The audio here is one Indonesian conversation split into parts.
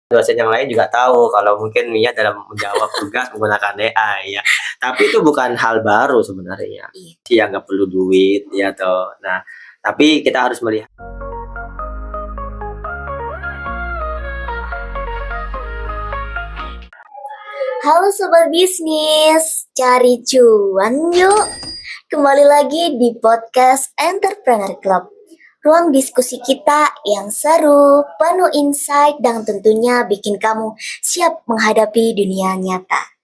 dosen yang lain juga tahu kalau mungkin Mia dalam menjawab tugas menggunakan AI ya. Tapi itu bukan hal baru sebenarnya. Iya. Dia nggak perlu duit ya toh. Nah, tapi kita harus melihat. Halo Sobat Bisnis, cari cuan yuk. Kembali lagi di podcast Entrepreneur Club. Ruang diskusi kita yang seru, penuh insight, dan tentunya bikin kamu siap menghadapi dunia nyata.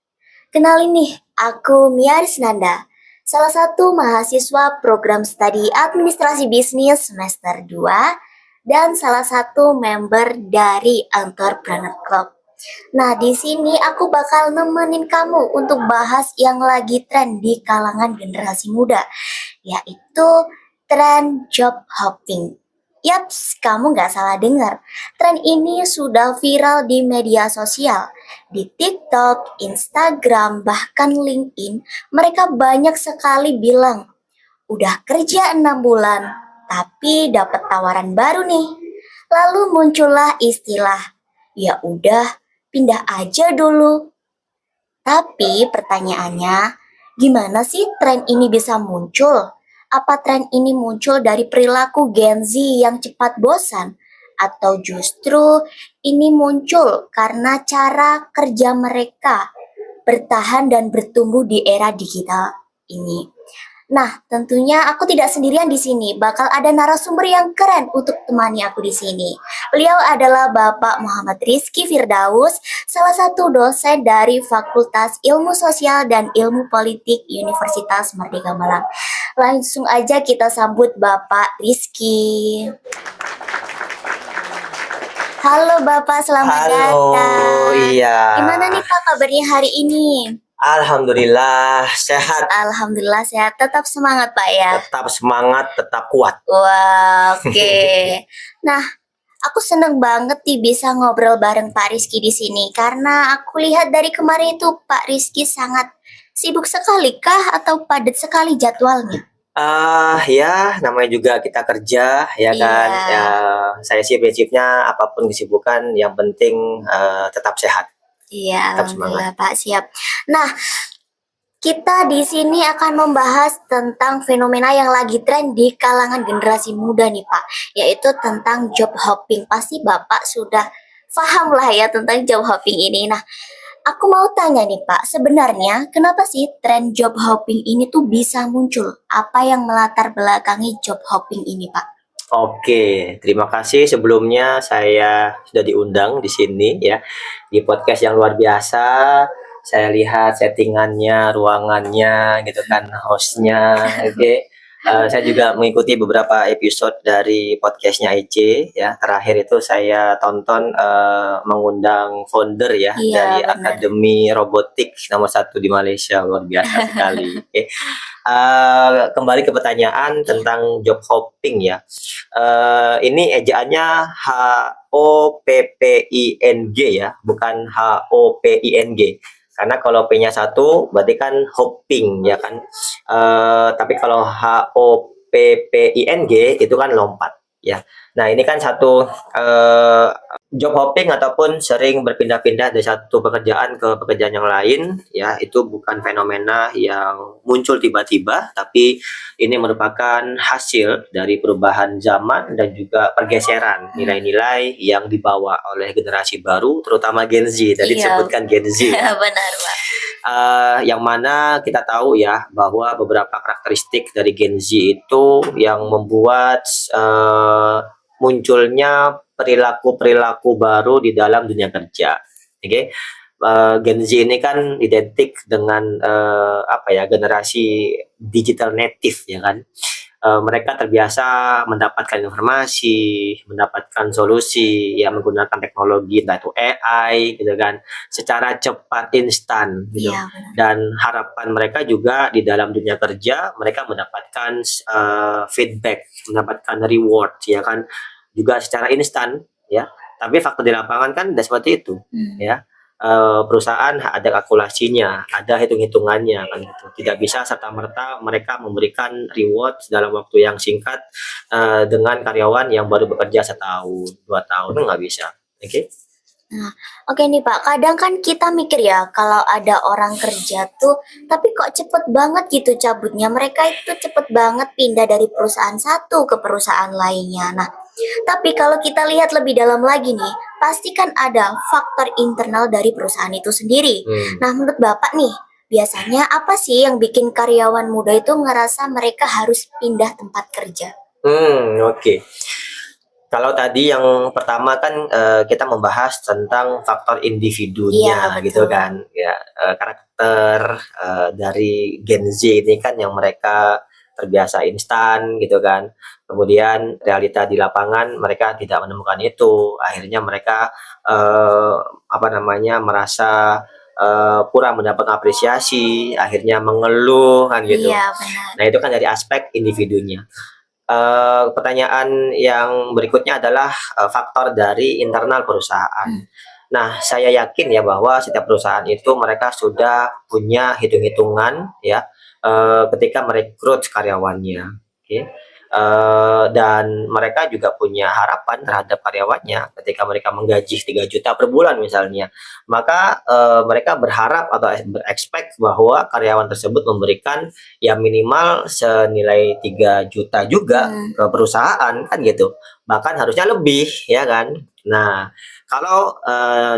Kenalin nih, aku Mia Risnanda, salah satu mahasiswa program studi administrasi bisnis semester 2 dan salah satu member dari Entrepreneur Club. Nah, di sini aku bakal nemenin kamu untuk bahas yang lagi tren di kalangan generasi muda, yaitu tren job hopping. Yaps, kamu nggak salah dengar. Tren ini sudah viral di media sosial. Di TikTok, Instagram, bahkan LinkedIn, mereka banyak sekali bilang, udah kerja 6 bulan, tapi dapat tawaran baru nih. Lalu muncullah istilah, ya udah, pindah aja dulu. Tapi pertanyaannya, gimana sih tren ini bisa muncul? Apa tren ini muncul dari perilaku Gen Z yang cepat bosan? Atau justru ini muncul karena cara kerja mereka bertahan dan bertumbuh di era digital ini? Nah, tentunya aku tidak sendirian di sini. Bakal ada narasumber yang keren untuk temani aku di sini. Beliau adalah Bapak Muhammad Rizky Firdaus, salah satu dosen dari Fakultas Ilmu Sosial dan Ilmu Politik Universitas Merdeka Malang. Langsung aja kita sambut Bapak Rizky. Halo Bapak, selamat Halo, datang. iya. Gimana nih Pak kabarnya hari ini? Alhamdulillah sehat, Alhamdulillah sehat. Tetap semangat Pak ya. tetap semangat, tetap kuat. Wah, oke. Nah, aku seneng banget nih bisa ngobrol bareng Pak Rizky di sini karena aku lihat dari kemarin itu Pak Rizky sangat sibuk sekali kah atau padat sekali jadwalnya? Ya namanya juga kita kerja ya kan. Iya. Ya, saya sih prinsipnya apapun kesibukan yang penting tetap sehat, Iya, tetap semangat. alhamdulillah Pak, siap. Nah, kita di sini akan membahas tentang fenomena yang lagi tren di kalangan generasi muda nih Pak, yaitu tentang job hopping. Pasti Bapak sudah paham lah ya tentang job hopping ini. Nah, aku mau tanya nih Pak, sebenarnya kenapa sih tren job hopping ini tuh bisa muncul? Apa yang melatar belakangi job hopping ini Pak? Oke, terima kasih sebelumnya saya sudah diundang di sini ya di podcast yang luar biasa. Saya lihat settingannya, ruangannya, gitu kan, hostnya, oke. Saya juga mengikuti beberapa episode dari podcastnya EC ya. Terakhir itu saya tonton mengundang founder ya Iya, dari benar. Akademi Robotik nomor 1 di Malaysia, luar biasa sekali. Oke. Kembali ke pertanyaan tentang job hopping ya. Ini ejaannya HOPPING ya, bukan HOPING. Karena kalau P-nya satu berarti kan hopping ya kan. Tapi kalau HOPPING itu kan lompat ya. Nah, ini kan satu job hopping ataupun sering berpindah-pindah dari satu pekerjaan ke pekerjaan yang lain ya, itu bukan fenomena yang muncul tiba-tiba, tapi ini merupakan hasil dari perubahan zaman dan juga pergeseran nilai-nilai yang dibawa oleh generasi baru, terutama Gen Z. Tadi Iya. disebutkan Gen Z ya. Benar Pak. Yang mana kita tahu ya bahwa beberapa karakteristik dari Gen Z itu yang membuat munculnya perilaku-perilaku baru di dalam dunia kerja. Oke. Gen Z ini kan identik dengan generasi digital native ya kan. Mereka terbiasa mendapatkan informasi, mendapatkan solusi ya menggunakan teknologi entah itu AI gitu kan, secara cepat instan gitu. Iya, benar. Dan harapan mereka juga di dalam dunia kerja mereka mendapatkan feedback, mendapatkan reward ya kan, juga secara instan ya. Tapi fakta di lapangan kan tidak seperti itu ya. Perusahaan ada kalkulasinya, ada hitung-hitungannya kan gitu. Tidak bisa serta-merta mereka memberikan reward dalam waktu yang singkat dengan karyawan yang baru bekerja 1 tahun, 2 tahun, nggak bisa. Oke. Nah, oke nih Pak, kadang kan kita mikir ya kalau ada orang kerja tuh, tapi kok cepet banget gitu cabutnya. Mereka itu cepet banget pindah dari perusahaan satu ke perusahaan lainnya. Nah, tapi kalau kita lihat lebih dalam lagi nih, pasti kan ada faktor internal dari perusahaan itu sendiri. Hmm. Nah, menurut Bapak nih, biasanya apa sih yang bikin karyawan muda itu ngerasa mereka harus pindah tempat kerja? Oke. Kalau tadi yang pertama kan, kita membahas tentang faktor Iya, individunya gitu betul. kan, ya, karakter, dari Gen Z ini kan yang mereka terbiasa instan gitu kan. Kemudian realita di lapangan mereka tidak menemukan itu, akhirnya mereka, apa namanya, merasa, kurang mendapat apresiasi, akhirnya mengeluh kan gitu. Iya, benar. Nah itu kan dari aspek individunya. Pertanyaan yang berikutnya adalah, faktor dari internal perusahaan. Hmm. Nah, saya yakin ya bahwa setiap perusahaan itu mereka sudah punya hitung-hitungan ya, ketika merekrut karyawannya, oke. Dan mereka juga punya harapan terhadap karyawannya ketika mereka menggaji 3 juta per bulan misalnya. Maka, mereka berharap atau berekspek bahwa karyawan tersebut memberikan ya minimal senilai 3 juta juga Hmm. ke perusahaan kan gitu, bahkan harusnya lebih ya kan. Nah, kalau,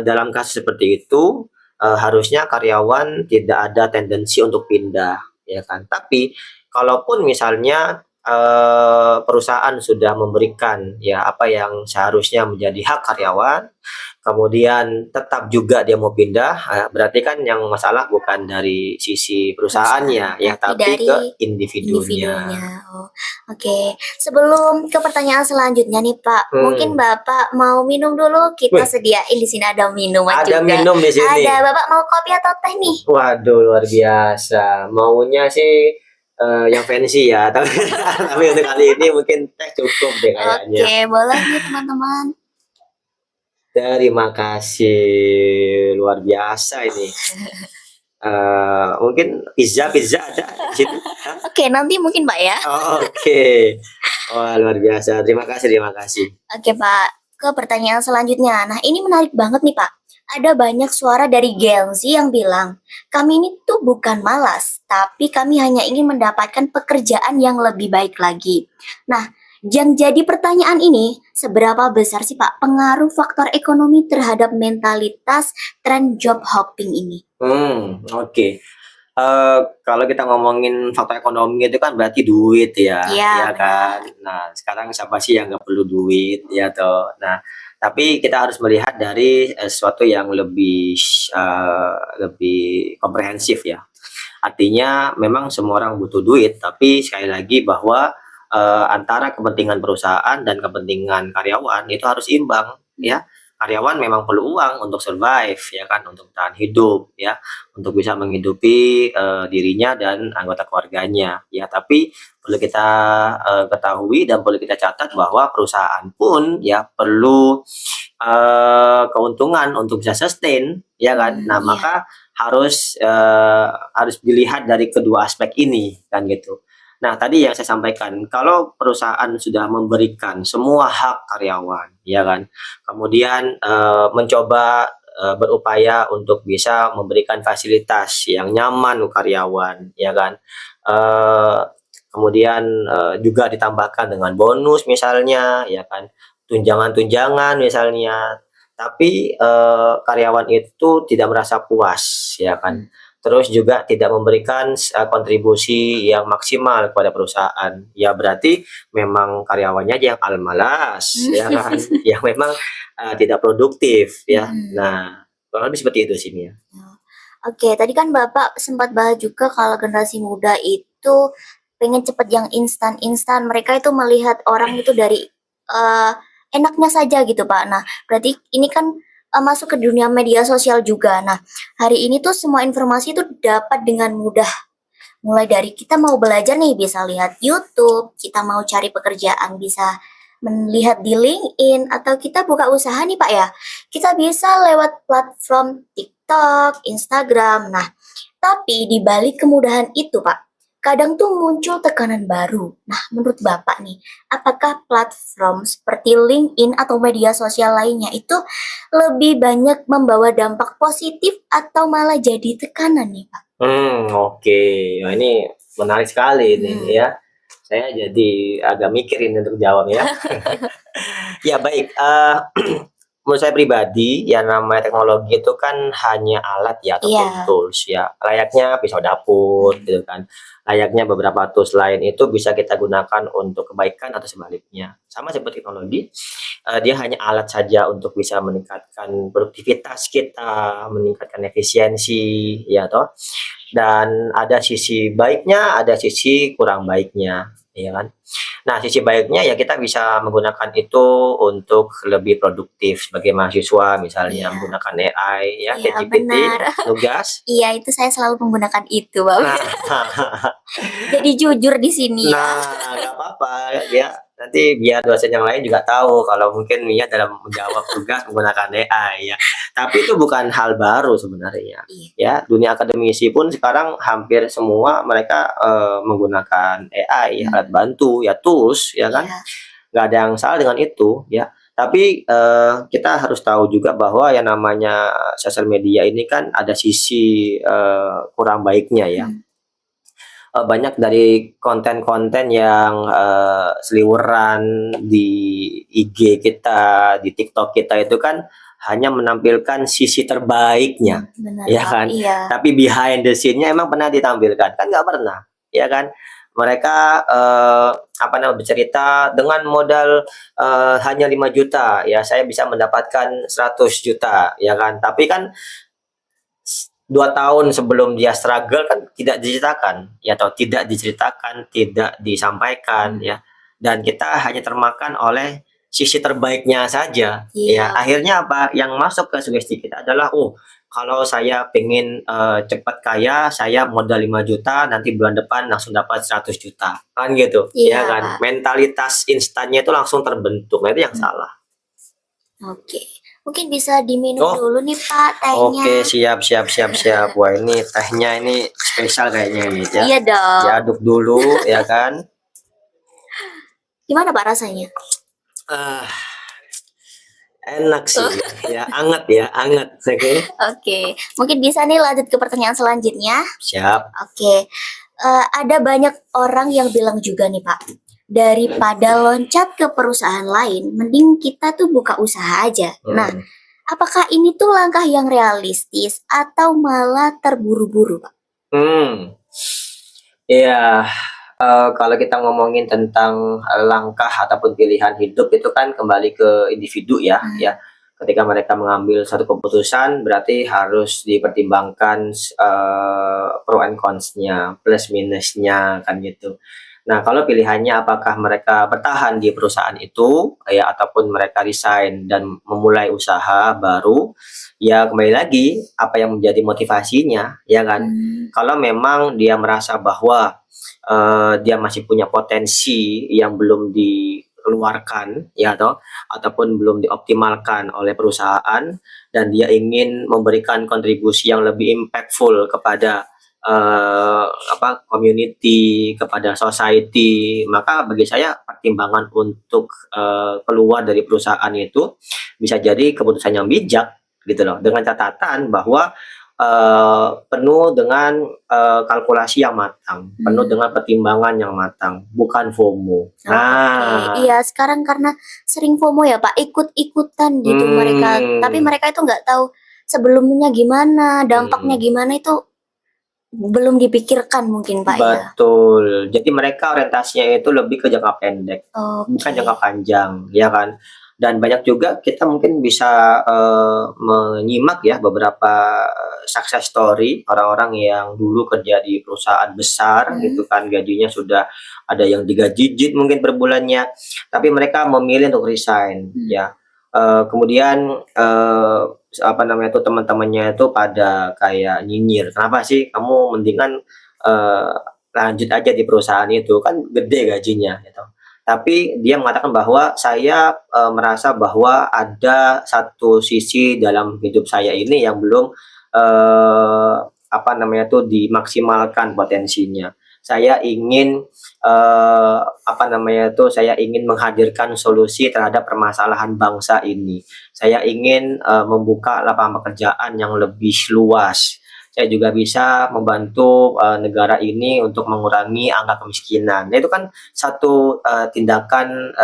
dalam kasus seperti itu, harusnya karyawan tidak ada tendensi untuk pindah ya kan. Tapi kalaupun misalnya, perusahaan sudah memberikan ya apa yang seharusnya menjadi hak karyawan, kemudian tetap juga dia mau pindah, berarti kan yang masalah bukan dari sisi Perusahaan, perusahaannya ya, tapi tapi dari ke individunya. individunya. Oh, oke. Sebelum ke pertanyaan selanjutnya nih, Pak, mungkin Hmm. Bapak mau minum dulu? Kita Wih, sediain di sini ada minuman ada juga. minum di sini. Ada, Bapak mau kopi atau teh nih? Waduh, luar biasa. Maunya sih, yang fancy ya, tapi tapi untuk kali ini mungkin teh cukup deh kayaknya. Oke, boleh nih teman-teman. Terima kasih, luar biasa ini. Mungkin pizza ada di situ? Hah? Oke, nanti mungkin Pak ya. Oh, oke. Wah, luar biasa. Terima kasih terima kasih. Oke Pak, ke pertanyaan selanjutnya. Nah ini menarik banget nih Pak. Ada banyak suara dari Gen Z yang bilang, kami ini tuh bukan malas, tapi kami hanya ingin mendapatkan pekerjaan yang lebih baik lagi. Nah, yang jadi pertanyaan ini, seberapa besar sih Pak pengaruh faktor ekonomi terhadap mentalitas tren job hopping ini? Oke. Kalau kita ngomongin faktor ekonomi itu kan berarti duit ya, Iya, ya kan? benar. Nah, sekarang siapa sih yang nggak perlu duit, ya toh? Nah, tapi kita harus melihat dari, sesuatu yang lebih komprehensif ya. Artinya memang semua orang butuh duit, tapi sekali lagi bahwa, antara kepentingan perusahaan dan kepentingan karyawan itu harus imbang, ya. Karyawan memang perlu uang untuk survive ya kan, untuk bertahan hidup ya, untuk bisa menghidupi, dirinya dan anggota keluarganya ya. Tapi perlu kita, ketahui dan perlu kita catat bahwa perusahaan pun ya perlu, keuntungan untuk bisa sustain ya kan. Nah, Iya. maka harus dilihat dari kedua aspek ini kan gitu. Nah, tadi yang saya sampaikan, kalau perusahaan sudah memberikan semua hak karyawan, ya kan, kemudian, mencoba, berupaya untuk bisa memberikan fasilitas yang nyaman untuk karyawan, ya kan, eee, kemudian, juga ditambahkan dengan bonus misalnya, ya kan, tunjangan-tunjangan misalnya, tapi, karyawan itu tidak merasa puas, ya kan. Terus juga tidak memberikan kontribusi yang maksimal kepada perusahaan. Ya berarti memang karyawannya aja yang malas, ya kan, yang memang, tidak produktif ya. Hmm. Nah, kurang lebih seperti itu sih, Mia. Oke, tadi kan Bapak sempat bahas juga kalau generasi muda itu pengen cepet yang instan-instan. Mereka itu melihat orang itu dari eh, enaknya saja gitu, Pak. Nah, berarti ini kan masuk ke dunia media sosial juga. Nah, hari ini tuh semua informasi itu dapat dengan mudah. Mulai dari kita mau belajar nih bisa lihat YouTube, kita mau cari pekerjaan bisa melihat di LinkedIn atau kita buka usaha nih Pak ya. Kita bisa lewat platform TikTok, Instagram. Nah, tapi di balik kemudahan itu Pak, kadang tuh muncul tekanan baru. Nah, menurut Bapak nih, apakah platform seperti LinkedIn atau media sosial lainnya itu lebih banyak membawa dampak positif atau malah jadi tekanan nih, Pak? Oke. Nah, ini menarik sekali ini Hmm. ya. Saya jadi agak mikirin untuk jawab ya. Ya baik, menurut saya pribadi yang namanya teknologi itu kan hanya alat ya ataupun Iya. tools ya, layaknya pisau dapur gitu kan. Layaknya beberapa tools lain itu bisa kita gunakan untuk kebaikan atau sebaliknya. Sama seperti teknologi, dia hanya alat saja untuk bisa meningkatkan produktivitas kita, meningkatkan efisiensi ya toh. Dan ada sisi baiknya, ada sisi kurang baiknya, ya kan. Nah, sisi baiknya ya kita bisa menggunakan itu untuk lebih produktif sebagai mahasiswa misalnya Iya. menggunakan AI ya, Iya, ChatGPT, benar. nugas. Iya, itu saya selalu menggunakan itu, Bapak. Nah, Jadi jujur di sini ya. nggak apa-apa ya, nanti biar dosen yang lain juga tahu kalau mungkin Mia dalam menjawab tugas menggunakan AI ya. Tapi itu bukan hal baru sebenarnya. Iya. Ya, dunia akademisi pun sekarang hampir semua mereka, menggunakan AI, alat bantu, ya tools, ya kan. Iya. Nggak ada yang salah dengan itu, ya. Tapi, kita harus tahu juga bahwa yang namanya sosial media ini kan ada sisi, kurang baiknya ya. Hmm. Banyak dari konten-konten yang, seliweran di IG kita, di TikTok kita itu kan hanya menampilkan sisi terbaiknya, Benar, ya Pak. kan. Iya. Tapi behind the scene-nya emang pernah ditampilkan? Kan nggak pernah, ya kan. Mereka, bercerita dengan modal, hanya 5 juta, ya saya bisa mendapatkan 100 juta, ya kan. Tapi kan 2 tahun sebelum dia struggle kan tidak diceritakan, ya atau tidak diceritakan, tidak disampaikan ya, dan kita hanya termakan oleh sisi terbaiknya saja, ya. Iya. Akhirnya apa, yang masuk ke sugesti kita adalah, "Oh, kalau saya pengen, cepat kaya, saya modal 5 juta, nanti bulan depan langsung dapat 100 juta." Kan gitu, ya Iya, kan. Pak. Mentalitas instannya itu langsung terbentuk, nah itu yang Hmm. salah. Oke. Mungkin bisa diminum Oh, dulu nih, Pak, oke, tehnya. siap siap siap siap. Wah, ini tehnya ini spesial kayaknya ini ya. Iya dong. Diaduk dulu ya kan. Gimana, Pak, rasanya? Ah, enak sih ya, anget. Oke. Oke. Mungkin bisa nih lanjut ke pertanyaan selanjutnya. Siap. Oke. Ada banyak orang yang bilang juga nih, Pak, daripada loncat ke perusahaan lain, mending kita tuh buka usaha aja. Nah, Hmm. apakah ini tuh langkah yang realistis atau malah terburu-buru, Pak? Iya, kalau kita ngomongin tentang, langkah ataupun pilihan hidup itu kan kembali ke individu ya, ya. Ketika mereka mengambil satu keputusan berarti harus dipertimbangkan, pro and cons-nya, plus minusnya kan gitu. Nah, kalau pilihannya apakah mereka bertahan di perusahaan itu, ya ataupun mereka resign dan memulai usaha baru, ya kembali lagi apa yang menjadi motivasinya, ya kan. Kalau memang dia merasa bahwa, dia masih punya potensi yang belum dikeluarkan, ya toh, ataupun belum dioptimalkan oleh perusahaan dan dia ingin memberikan kontribusi yang lebih impactful kepada, community, kepada society, maka bagi saya pertimbangan untuk, keluar dari perusahaan itu bisa jadi keputusan yang bijak gitu loh, dengan catatan bahwa, penuh dengan, kalkulasi yang matang, penuh dengan pertimbangan yang matang, bukan FOMO. Oke, Nah, iya sekarang karena sering FOMO ya Pak, ikut-ikutan gitu mereka, tapi hmm, mereka itu nggak tahu sebelumnya gimana, dampaknya mhm, gimana itu belum dipikirkan mungkin Pak ya. betul. Jadi mereka orientasinya itu lebih ke jangka pendek, bukan Oke. jangka panjang, ya kan? Dan banyak juga kita mungkin bisa, menyimak ya beberapa success story orang-orang yang dulu kerja di perusahaan besar gitu kan, gajinya sudah ada yang 3 digit mungkin per bulannya, tapi mereka memilih untuk resign ya. Kemudian, teman-temannya itu pada kayak nyinyir, "Kenapa sih kamu mendingan, eee, lanjut aja di perusahaan itu, kan gede gajinya," gitu. Tapi dia mengatakan bahwa, "Saya, merasa bahwa ada satu sisi dalam hidup saya ini yang belum, dimaksimalkan potensinya. saya ingin saya ingin menghadirkan solusi terhadap permasalahan bangsa ini. Saya ingin membuka lapangan pekerjaan yang lebih luas. Saya juga bisa membantu negara ini untuk mengurangi angka kemiskinan. Nah, itu kan satu tindakan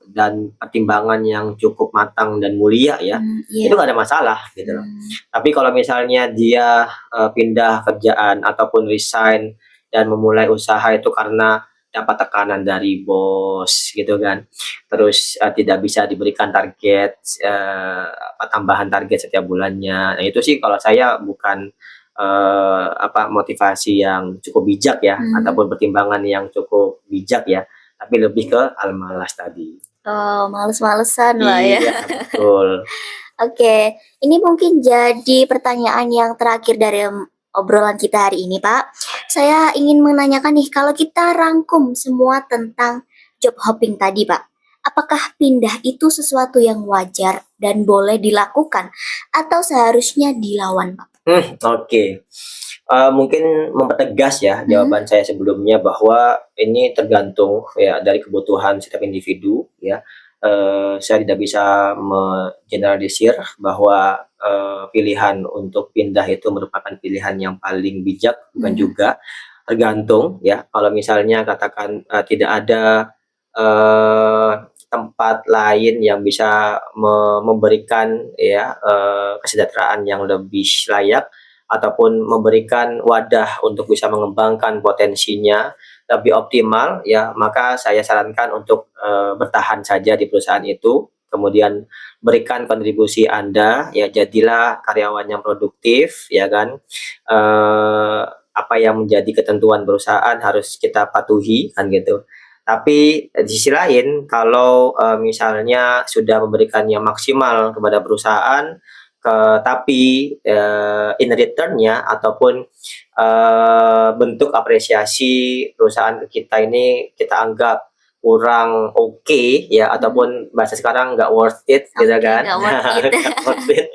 dan pertimbangan yang cukup matang dan mulia ya. Iya. Itu nggak ada masalah gitu loh. Hmm. Tapi kalau misalnya dia pindah kerjaan ataupun resign dan memulai usaha itu karena dapat tekanan dari bos gitu kan. Terus tidak bisa diberikan target tambahan target setiap bulannya. Nah, itu sih kalau saya bukan motivasi yang cukup bijak ya ataupun pertimbangan yang cukup bijak ya, tapi lebih ke al-malas tadi. Oh, males-malesan lah ya. Iya, betul. Oke, ini mungkin jadi pertanyaan yang terakhir dari obrolan kita hari ini, Pak. Saya ingin menanyakan nih, kalau kita rangkum semua tentang job hopping tadi, Pak, apakah pindah itu sesuatu yang wajar dan boleh dilakukan atau seharusnya dilawan, Pak? Oke. Mungkin mempertegas ya jawaban saya sebelumnya bahwa ini tergantung ya dari kebutuhan setiap individu ya. Saya tidak bisa mengeneralisir bahwa pilihan untuk pindah itu merupakan pilihan yang paling bijak, bukan juga. Tergantung ya, kalau misalnya katakan tidak ada tempat lain yang bisa memberikan ya kesejahteraan yang lebih layak ataupun memberikan wadah untuk bisa mengembangkan potensinya lebih optimal ya, maka saya sarankan untuk bertahan saja di perusahaan itu. Kemudian berikan kontribusi Anda ya, jadilah karyawan yang produktif ya kan. Apa yang menjadi ketentuan perusahaan harus kita patuhi kan gitu. Tapi di sisi lain kalau misalnya sudah memberikan yang maksimal kepada perusahaan, tapi in return-nya ataupun bentuk apresiasi perusahaan ke kita ini kita anggap kurang oke ya, ataupun bahasa sekarang nggak worth it gitu kan. Nggak worth it. Nggak worth it.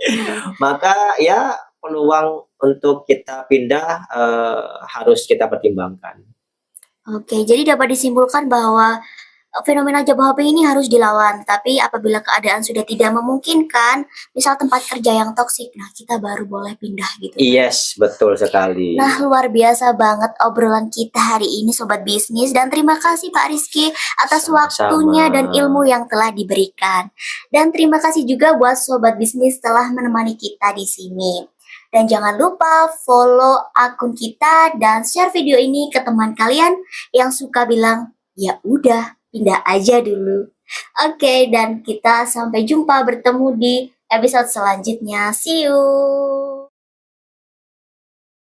Maka ya peluang untuk kita pindah harus kita pertimbangkan. Oke, jadi dapat disimpulkan bahwa fenomena job hopping ini harus dilawan, tapi apabila keadaan sudah tidak memungkinkan, misal tempat kerja yang toksik, nah kita baru boleh pindah gitu. Yes, betul sekali. Nah, luar biasa banget obrolan kita hari ini Sobat Bisnis, dan terima kasih Pak Rizky atas Sama-sama. waktunya dan ilmu yang telah diberikan. Dan terima kasih juga buat Sobat Bisnis telah menemani kita di sini. Dan jangan lupa follow akun kita dan share video ini ke teman kalian yang suka bilang, ya udah pindah aja dulu. Oke, dan kita sampai jumpa bertemu di episode selanjutnya. See you.